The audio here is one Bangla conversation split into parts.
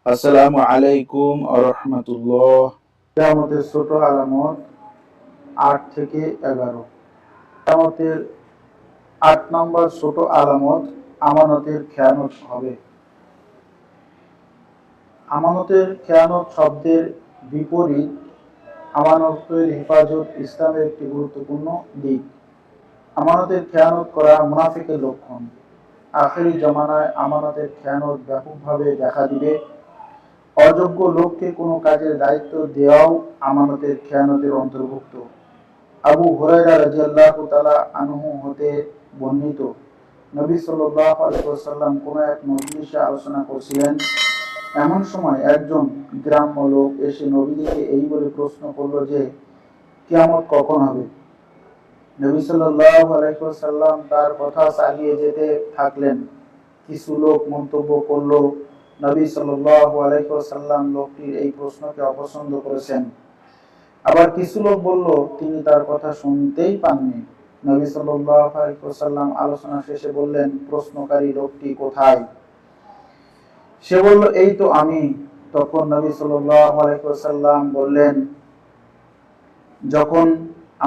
আসসালামু আলাইকুম আরহামাতুল্লাহ। কিয়ামতের ছোট আলামত ৮ থেকে ১১। কিয়ামতের ৮ নম্বর ছোট আলামত আমানতের খেয়ানত হবে। আমানতের খেয়ানত শব্দের বিপরীত। আমানতের হেফাজত ইসলামের একটি গুরুত্বপূর্ণ দিক। আমানতের খেয়ানত করা মুনাফিকের লক্ষণ। আখেরি জমানায় আমানতের খেয়ানত ব্যাপকভাবে দেখা দিবে। অযোগ্য লোককে কোনো কাজের দায়িত্ব দেওয়াও আমানতের খেয়ানতের অন্তর্ভুক্ত। আবু হুরায়রা রাদিয়াল্লাহু তাআলা আনহু হতে বর্ণিত, নবী সাল্লাল্লাহু আলাইহি ওয়াসাল্লাম কোন এক মজলিসে আলোচনা করছিলেন। এমন সময় একজন গ্রাম্য লোক এসে নবীকে এই বলে প্রশ্ন করল যে, কিয়ামত কখন হবে? নবী সাল্লাল্লাহু আলাইহি ওয়াসাল্লাম তার কথা চালিয়ে যেতে থাকলেন। কিছু লোক মন্তব্য করল, নবী সাল্লাল্লাহু আলাইহি ওয়াসাল্লাম লোকটির এই প্রশ্নকে অপছন্দ করেছেন। আবার কিছু লোক বলল, তিনি তার কথা শুনতেই পাননি। নবী সাল্লাল্লাহু আলাইহি ওয়াসাল্লাম আলোচনা শেষে বললেন, প্রশ্নকারী লোকটি কোথায়? সে বলল, এই তো আমি। তখন নবী সাল্লাল্লাহু আলাইহি ওয়াসাল্লাম বললেন, যখন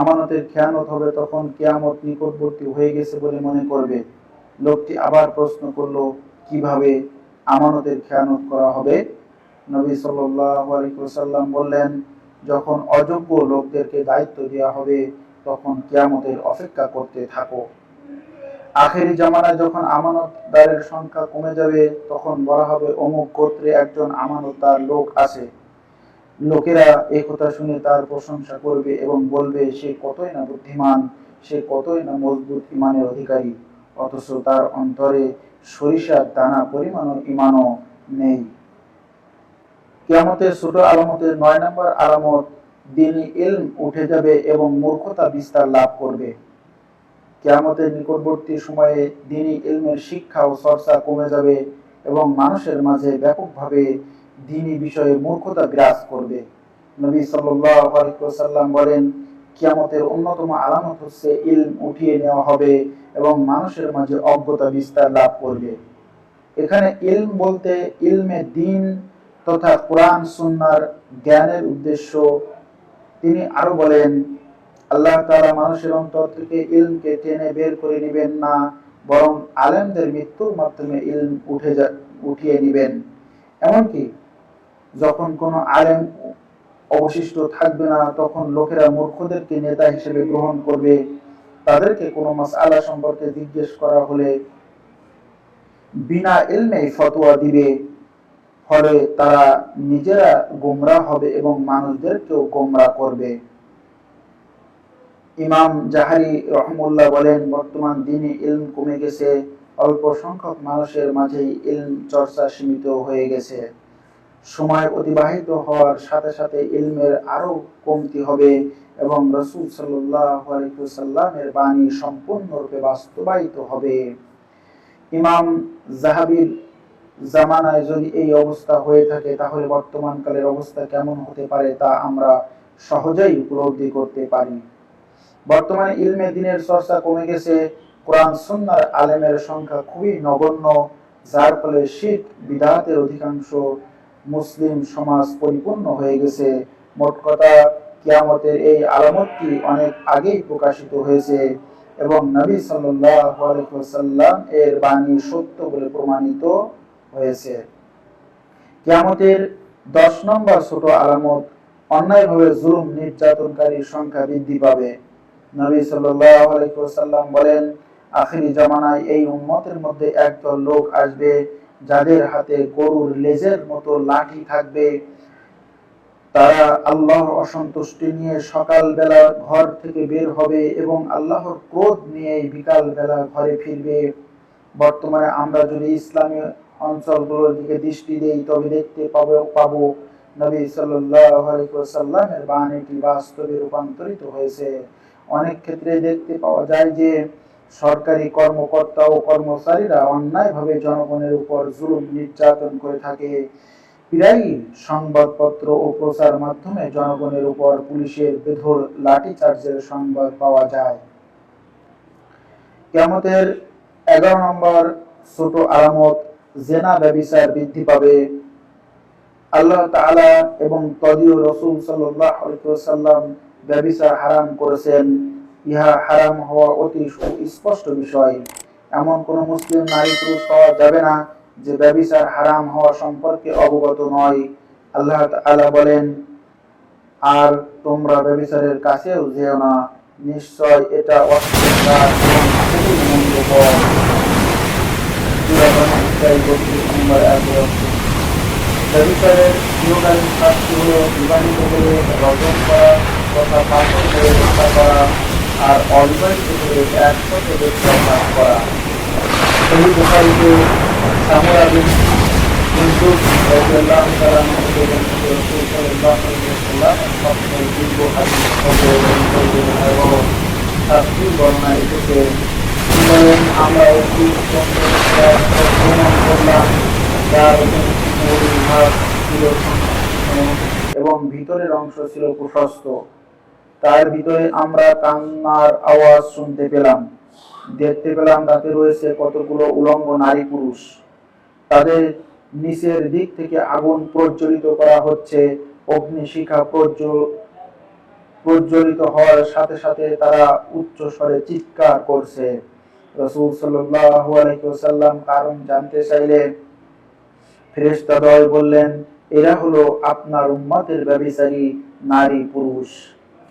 আমানতের খেয়ানত হবে তখন কিয়ামত নিকটবর্তী হয়ে গেছে বলে মনে করবে। লোকটি আবার প্রশ্ন করল, কিভাবে আমানতের খেয়ানত করা হবে? নবী সাল্লাল্লাহু আলাইহি ওয়াসাল্লাম বললেন, যখন অযোগ্য লোকদেরকে দায়িত্ব দেওয়া হবে তখন কিয়ামতের অপেক্ষা করতে থাকো। আখেরি জামানায় যখন আমানতদারের সংখ্যা কমে যাবে তখন বলা হবে, অমুক গোত্রে একজন আমানতদার লোক আছে। লোকেরা এই কথা শুনে তার প্রশংসা করবে এবং বলবে, সে কতই না বুদ্ধিমান, সে কতই না মজবুত ইমানের অধিকারী, অথচ তার অন্তরে সরিষার দানা পরিমাণও ইমানও নেই। কিয়ামতের ছোট আলামতের ৯ নম্বর আলামত, দ্বীনি ইলম উঠে যাবে এবং মূর্খতা বিস্তার লাভ করবে। কিয়ামতের নিকটবর্তী সময়ে দ্বীনি ইলমের শিক্ষা ও চর্চা কমে যাবে এবং মানুষের মাঝে ব্যাপকভাবে দ্বীনি বিষয়ে মূর্খতা বিরাজ করবে। নবী সাল্লাল্লাহু আলাইহি ওয়াসাল্লাম বলেন, কিয়ামতের অন্যতম আলামত হচ্ছে ইলম উঠিয়ে নেওয়া হবে এবং মানুষের মাঝে অজ্ঞতা বিস্তার লাভ করবে। এখানে ইলম বলতে ইলমে দ্বীন তথা কোরআন সুন্নাহর জ্ঞানের উদ্দেশ্য। তিনি আরো বলেন, আল্লাহ তাআলা মানুষের অন্তর থেকে ইলমকে টেনে বের করে নেবেন না, বরং আলেমদের মৃত্যুর মাধ্যমে ইলম উঠিয়ে নেবেন। এমনকি যখন কোনো আলেম অবশিষ্ট থাকবে না তখন লোকেরা মূর্খদেরকে নেতা হিসেবে গ্রহণ করবে। তাদেরকে কোনো মাসআলা সম্পর্কে জিজ্ঞেস করা হলে বিনা ইলমেই ফতোয়া দিবে। ফলে তারা নিজেরা গোমরাহ হবে এবং মানুষদেরকেও গোমরাহ করবে। ইমাম জাহারি রহমুল্লাহ বলেন, বর্তমান দিনে ইলম কমে গেছে, অল্প সংখ্যক মানুষের মাঝেই ইলম চর্চা সীমিত হয়ে গেছে। সময় অতিবাহিত হওয়ার সাথে সাথে ইলমের আরো কমতি হবে এবং রাসূল সাল্লাল্লাহু আলাইহি ওয়াসাল্লামের বাণী সম্পূর্ণরূপে বাস্তবায়িত হবে। ইমাম যাহাবীর জামানায় যদি এই অবস্থা হয়ে থাকে তাহলে বর্তমান কালের অবস্থা কেমন হতে পারে তা আমরা সহজেই উপলব্ধি করতে পারি। বর্তমানে ইলমে দ্বীনের চর্চা কমে গেছে, কোরআন সুন্নাহর আলেমের সংখ্যা খুবই নগণ্য, যার ফলে শিরক বিদআতের অধিকাংশ মুসলিম সমাজ পরিপূর্ণ হয়ে গেছে। মোট কথা, কিয়ামতের এই আলামতটি অনেক আগেই প্রকাশিত হয়েছে এবং নবী সাল্লাল্লাহু আলাইহি ওয়াসাল্লাম এর বাণী সত্য বলে প্রমাণিত হয়েছে। কিয়ামতের ১০ নম্বর ছোট আলামত, অন্যায়ভাবে জুলুম নির্যাতনকারীর সংখ্যা বৃদ্ধি পাবে। নবী সাল্লাল্লাহু আলাইহি ওয়াসাল্লাম বলেন, আখিরি জামানায় এই উম্মতের মধ্যে একদল লোক আসবে যাদের হাতে গরুর লেজের মতো লাঠি থাকবে। তারা আল্লাহর অসন্তুষ্টি নিয়ে সকালবেলা ঘর থেকে বের হবে এবং আল্লাহর ক্রোধ নিয়ে বিকালবেলা ঘরে ফিরবে। বর্তমানে আমরা যদি ইসলামী অঞ্চলগুলোর দিকে দৃষ্টি দেই তবে দেখতে পাবো নবী সাল্লাল্লাহু আলাইহি ওয়াসাল্লামের বাণীটি বাস্তবে রূপান্তরিত হয়েছে। অনেক ক্ষেত্রে দেখতে পাওয়া যায় যে সরকারি কর্মকর্তা ও কর্মচারীরা অন্যায়ভাবে জনগণের উপর জুলুম নির্যাতন করে থাকে। প্রায়ই সংবাদপত্র ও প্রচার মাধ্যমে জনগণের উপর পুলিশের বেধড় লাঠিচার্জের সংবাদ পাওয়া যায়। কিয়ামতের ১১ নম্বর ছোট আলামত, জেনা ব্যভিচার বৃদ্ধি পাবে। আল্লাহ তাআলা এবং তদীয় রাসূল সাল্লাল্লাহু আলাইহি ওয়াসাল্লাম ব্যভিচার হারাম করেছেন। ইহা হারাম হওয়া অতি সুস্পষ্ট বিষয়। এমন কোন মুসলিম নারী পুরুষ পাওয়া যাবে না যে ব্যভিচার হারাম হওয়া সম্পর্কে অবগত নয়। আল্লাহ তাআলা বলেন, আর তোমরা ব্যভিচারের কাছেও যেও না, নিশ্চয় এটা অশ্লীল কাজ এবং খুবই মন্দকর। সূরা বনী ইসরাঈল ৩২ নম্বর আয়াতে। ব্যভিচারের চিরকালীন শাস্তি হল বিবাহিত হলে রজম করা তথা পাথর দিয়ে হত্যা করা, আর অবিবাহিত হলে ১০০ বেত্রাঘাত করা। সহিহ বুখারীতে সামরা বিন জুনদুব রাদিয়াল্লাহু তাআলা আনহু থেকে রাসূল সাল্লাল্লাহু আলাইহি ওয়াসাল্লাম সবচেয়ে দীর্ঘ হাদীস এবং শাস্তির বর্ণনা এসেছে। তিনি বলেন, আমরা একটি ভ্রমণ করলাম যার ভাগ ছিল এবং ভিতরের অংশ ছিল প্রশস্ত। তার ভিতরে আমরা কান্নার আওয়াজ শুনতে পেলাম। দেখতে পেলাম তাতে রয়েছে কতগুলো উলঙ্গ নারী পুরুষ। তাদের নিচের দিক থেকে আগুন প্রজ্বলিত করা হচ্ছে। অগ্নিশিখা প্রজ্বলিত হওয়ার সাথে সাথে তারা উচ্চ স্বরে চিৎকার করছে। রাসূল সাল্লাল্লাহু আলাইহি ওয়াসাল্লাম কারণ জানতে চাইলে ফেরেশতাদ্বয় বললেন, এরা হলো আপনার উম্মতের ব্যভিচারী নারী পুরুষ।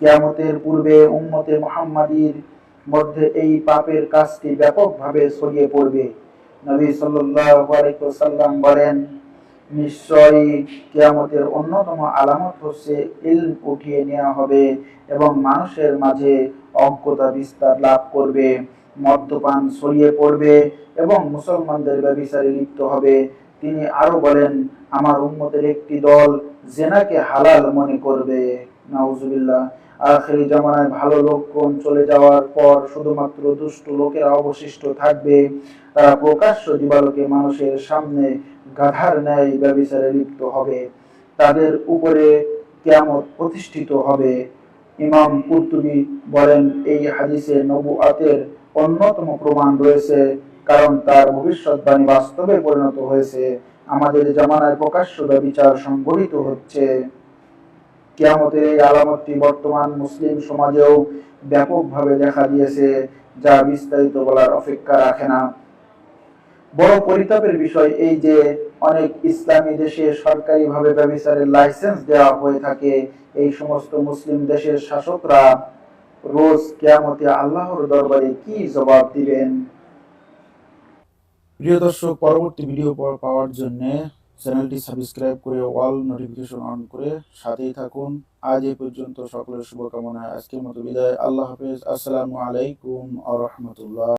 কিয়ামতের পূর্বে উম্মতে মুহাম্মাদীর মধ্যে এই পাপের কাজটি ব্যাপকভাবে ছড়িয়ে পড়বে। নবী সাল্লাল্লাহু আলাইহি ওয়াসাল্লাম বলেন, নিশ্চয়ই কিয়ামতের অন্যতম আলামত হচ্ছে ইলম উঠিয়ে নেওয়া হবে এবং মানুষের মাঝে অজ্ঞতা বিস্তার লাভ করবে, মদ্যপান ছড়িয়ে পড়বে এবং মুসলমানদের ব্যভিচারে লিপ্ত হবে। তিনি আরো বলেন, আমার উম্মতের একটি দল জেনাকে হালাল মনে করবে। নাউজুবিল্লাহ। আখিরি জামানায় ভালো লোকগণ চলে যাওয়ার পর শুধুমাত্র দুষ্ট লোকেরা অবশিষ্ট থাকবে। তারা প্রকাশ্য দিবালোকে মানুষের সামনে গাধার ন্যায় ব্যভিচারে লিপ্ত হবে। তাদের উপরে কিয়ামত প্রতিষ্ঠিত হবে। ইমাম কুরতুবী বলেন, এই হাদিসে নবুয়াতের অন্যতম প্রমাণ রয়েছে, কারণ তার ভবিষ্যৎবাণী বাস্তবে পরিণত হয়েছে। আমাদের জামানায় প্রকাশ্য ব্যভিচার সংঘটিত হচ্ছে। কিয়ামতের এই আলামতটি বর্তমান মুসলিম সমাজেও ব্যাপকভাবে দেখা দিয়েছে, যা বিস্তারিত বলার অপেক্ষা রাখে না। বড় পরিতাপের বিষয় এই যে অনেক ইসলামী দেশে সরকারিভাবে ব্যভিচারের লাইসেন্স দেওয়া হয়ে থাকে। এই সমস্ত মুসলিম দেশের শাসকরা রোজ কিয়ামতে আল্লাহর দরবারে কি জবাব দিবেন? প্রিয় দর্শক, পরবর্তী ভিডিও পাওয়ার জন্য চ্যানেলটি সাবস্ক্রাইব করে অল নোটিফিকেশন অন করে সাথেই থাকুন। আজ এই পর্যন্ত সকলের শুভকামনায় আজকের মতো বিদায়। আল্লাহ হাফেজ। আসসালামু আলাইকুম ওয়া রাহমাতুল্লাহ।